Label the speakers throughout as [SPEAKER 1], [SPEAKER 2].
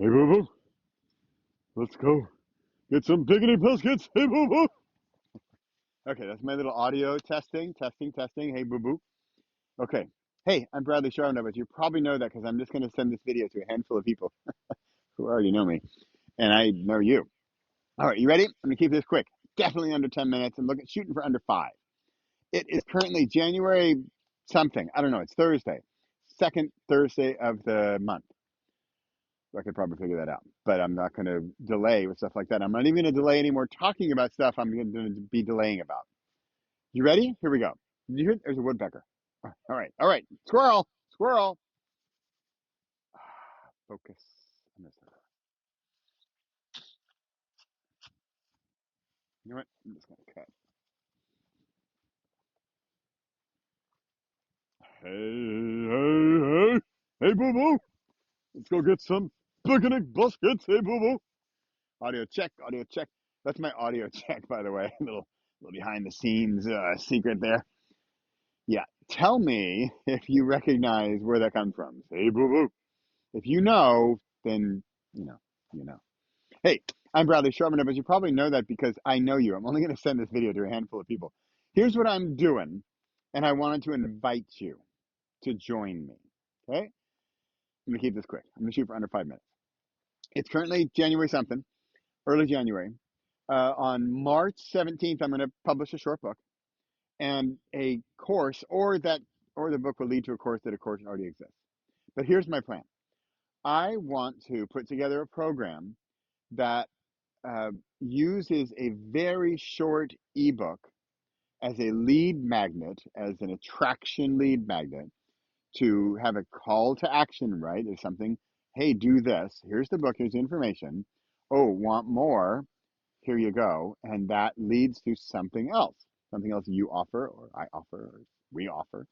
[SPEAKER 1] Hey, boo boo, let's go get some picnic biscuits. Hey, boo boo. Okay, that's my little audio testing, testing, testing. Hey, boo boo. Okay. Hey, I'm Bradley Charbonneau, but you probably know that because I'm just going to send this video to a handful of people who already know me, and I know you. All right, you ready? I'm going to keep this quick. Definitely under 10 minutes and look at shooting for under 5. It is currently January something. I don't know. It's Thursday, second Thursday of the month. I could probably figure that out, but I'm not going to delay with stuff like that. I'm not even going to delay anymore talking about stuff I'm going to be delaying about. You ready? Here we go. Did you hear? There's a woodpecker. All right. All right. Squirrel. Squirrel. Focus. You know what? I'm just going to cut. Hey, hey, hey. Hey, boo boo. Let's go get some picnic biscuits. Hey, boo boo. Audio check. Audio check. That's my audio check, by the way. Little behind the scenes secret there. Yeah. Tell me if you recognize where that comes from. Say boo boo. If you know, then you know. You know. Hey, I'm Bradley Charbonneau, but you probably know that because I know you. I'm only going to send this video to a handful of people. Here's what I'm doing, and I wanted to invite you to join me. Okay? I'm going to keep this quick. I'm going to shoot for under 5 minutes. It's currently January something, early January. On March 17th, I'm going to publish a short book and a course, or the book will lead to a course that a course already exists. But here's my plan. I want to put together a program that uses a very short ebook as a lead magnet, as an attraction lead magnet, to have a call to action, right? There's something, hey, do this. Here's the book, here's the information. Oh, want more? Here you go. And that leads to something else you offer, or I offer, or we offer.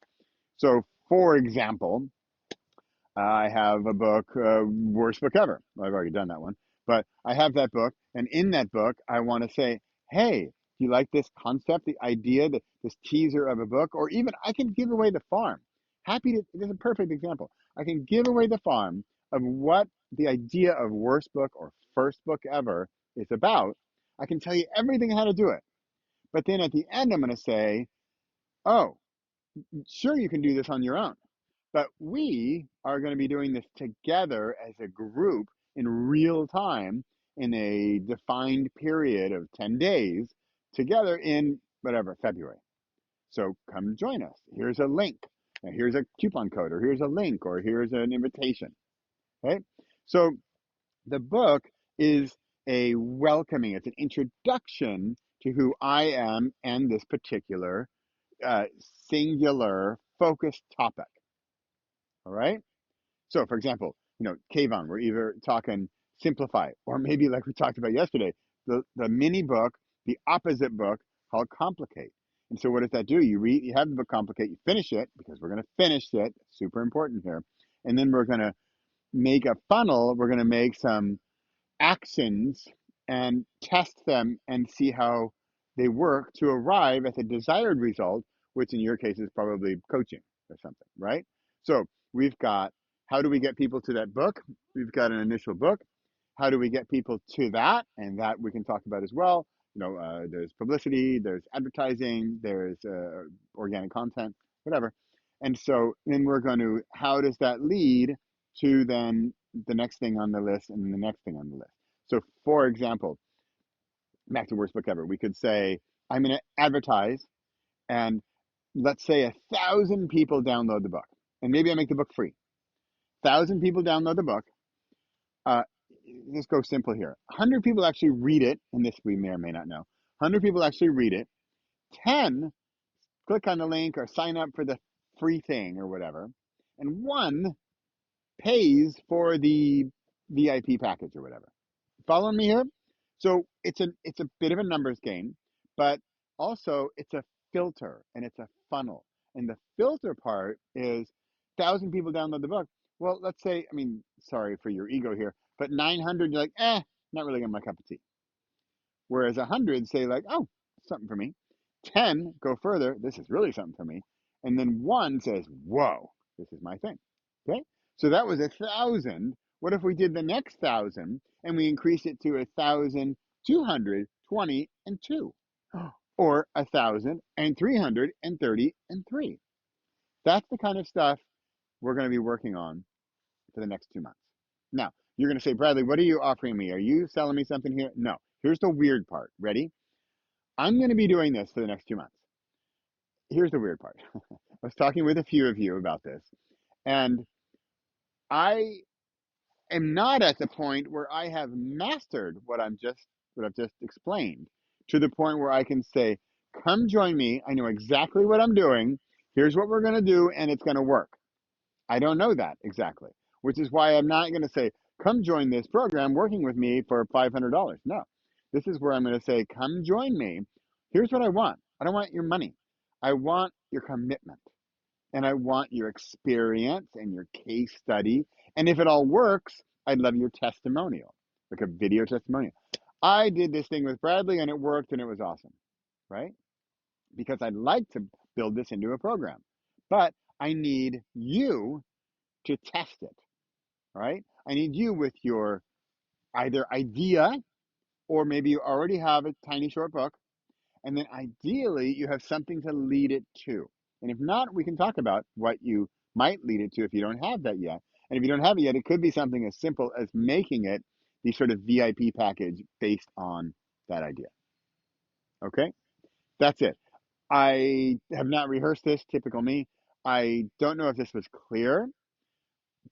[SPEAKER 1] So, for example, I have a book, worst book ever. I've already done that one, but I have that book, and in that book, I want to say, "Hey, do you like this concept, the idea, this teaser of a book, or even I can give away the farm." Happy to. This is a perfect example. I can give away the farm of what the idea of worst book or first book ever is about. I can tell you everything how to do it, but then at the end, I'm going to say, "Oh, sure, you can do this on your own." But we are going to be doing this together as a group in real time in a defined period of 10 days together in whatever, February. So come join us. Here's a link. Now here's a coupon code, or here's a link, or here's an invitation. Okay. So the book is a welcoming, it's an introduction to who I am and this particular uh, singular focused topic. All right. So, for example, Kayvon, we're either talking simplify, or maybe like we talked about yesterday, the mini book, the opposite book called complicate. And so, what does that do? You have the book complicate, you finish it because we're going to finish it. Super important here, and then we're going to make a funnel. We're going to make some actions and test them and see how they work to arrive at the desired result, which in your case is probably coaching or something, right? So we've got, how do we get people to that book? We've got an initial book. How do we get people to that? And that we can talk about as well. There's publicity, there's advertising, there's organic content, whatever. And so then we're going to, how does that lead to then the next thing on the list and the next thing on the list? So, for example, back to worst book ever, we could say, I'm going to advertise, and let's say 1,000 people download the book, and maybe I make the book free. 1,000 people download the book. Uh, let's go simple here. 100 people actually read it, and this we may or may not know. 100 people actually read it. 10 click on the link or sign up for the free thing or whatever, and one pays for the VIP package or whatever. Following me here? So it's a bit of a numbers game, but also it's a filter and it's a funnel. And the filter part is 1,000 people download the book. Well, let's say, I mean, sorry for your ego here, but 900, you're like, not really my cup of tea. Whereas 100 say like, oh, something for me. 10 go further. This is really something for me. And then one says, whoa, this is my thing. Okay. So that was 1,000 What if we did the next 1,000 and we increased it to 1,220 and 2, or 1,330 and 3? That's the kind of stuff we're going to be working on for the next 2 months. Now, you're going to say, Bradley, what are you offering me? Are you selling me something here? No. Here's the weird part. Ready? I'm going to be doing this for the next 2 months. Here's the weird part. I was talking with a few of you about this, and I am not at the point where I have mastered what I've just explained, to the point where I can say, come join me. I know exactly what I'm doing. Here's what we're going to do, and it's going to work. I don't know that exactly, which is why I'm not going to say, come join this program working with me for $500. No, this is where I'm going to say, come join me. Here's what I want. I don't want your money. I want your commitment, and I want your experience and your case study. And if it all works, I'd love your testimonial, like a video testimonial. I did this thing with Bradley and it worked and it was awesome, right? Because I'd like to build this into a program, but I need you to test it, right? I need you with your either idea, or maybe you already have a tiny short book, and then ideally you have something to lead it to. And if not, we can talk about what you might lead it to if you don't have that yet. And if you don't have it yet, it could be something as simple as making it the sort of VIP package based on that idea. Okay? That's it. I have not rehearsed this, typical me. I don't know if this was clear.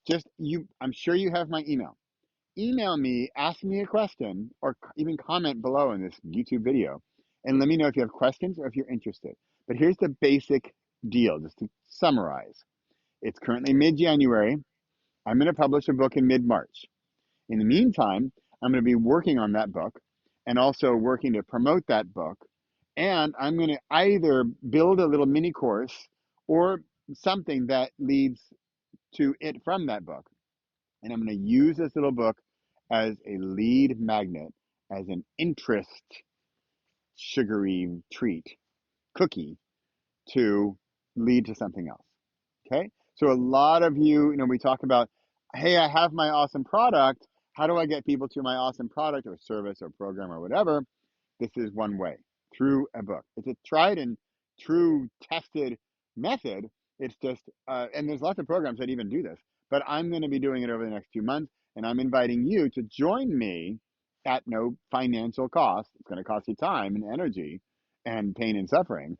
[SPEAKER 1] Just you, I'm sure you have my email. Email me, ask me a question, or even comment below in this YouTube video, and let me know if you have questions or if you're interested. But here's the basic deal, just to summarize. It's currently mid-January. I'm going to publish a book in mid-March. In the meantime, I'm going to be working on that book and also working to promote that book. And I'm going to either build a little mini course or something that leads to it from that book. And I'm going to use this little book as a lead magnet, as an interest sugary treat, cookie, to lead to something else. Okay. So a lot of you, we talk about, hey, I have my awesome product. How do I get people to my awesome product or service or program or whatever? This is one way, through a book. It's a tried and true tested method. It's just, and there's lots of programs that even do this, but I'm going to be doing it over the next 2 months. And I'm inviting you to join me at no financial cost. It's going to cost you time and energy and pain and suffering,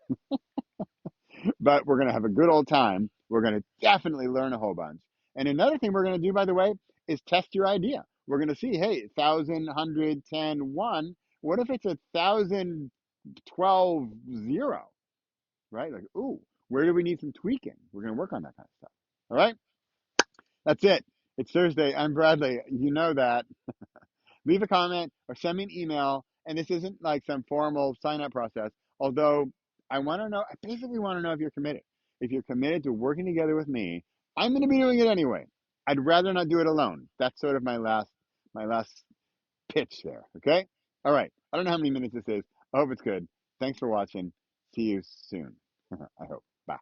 [SPEAKER 1] but we're going to have a good old time. We're going to definitely learn a whole bunch. And another thing we're going to do, by the way, is test your idea. We're going to see, hey, 1,000, 110, 1. What if it's 1,012, 0, right? Like, ooh, where do we need some tweaking? We're going to work on that kind of stuff. All right. That's it. It's Thursday. I'm Bradley. You know that. Leave a comment or send me an email. And this isn't like some formal sign up process, although I want to know, I basically want to know if you're committed. If you're committed to working together with me, I'm going to be doing it anyway. I'd rather not do it alone. That's sort of my last pitch there. Okay. All right. I don't know how many minutes this is. I hope it's good. Thanks for watching. See you soon. I hope. Bye.